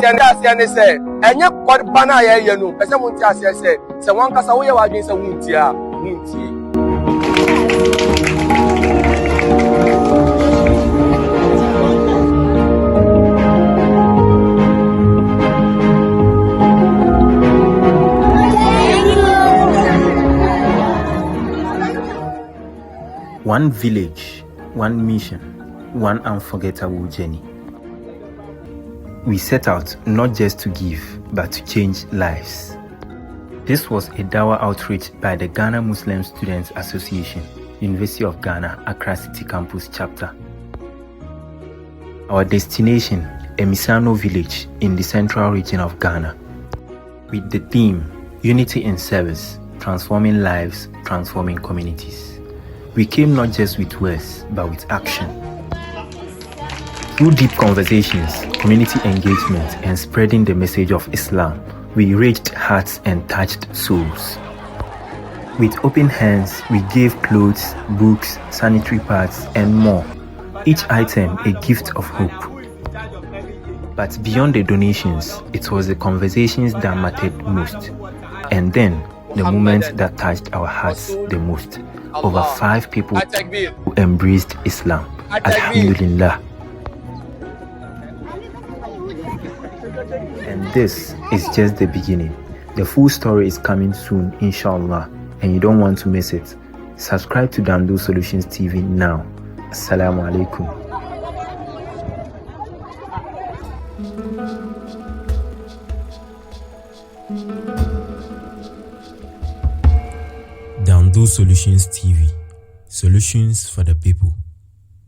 and say, and you got banana, you know, as someone said, someone can say, we are against a wountia. One village, one mission, one unforgettable journey. We set out not just to give, but to change lives. This was a Dawah Outreach by the Ghana Muslim Students Association, University of Ghana, Accra City Campus Chapter. Our destination, Emmisano Village in the central region of Ghana, with the theme, Unity in Service, Transforming Lives, Transforming Communities. We came not just with words, but with action. Through deep conversations, community engagement, and spreading the message of Islam, we reached hearts and touched souls. With open hands, we gave clothes, books, sanitary pads, and more, each item a gift of hope. But beyond the donations, it was the conversations that mattered most, and then the moments that touched our hearts the most. Over 5 people who embraced Islam. Alhamdulillah. And this is just the beginning. The full story is coming soon, inshallah, and you don't want to miss it. Subscribe to Daandou Solutions TV now. Assalamu alaikum. Daandou Solutions TV. Solutions for the people.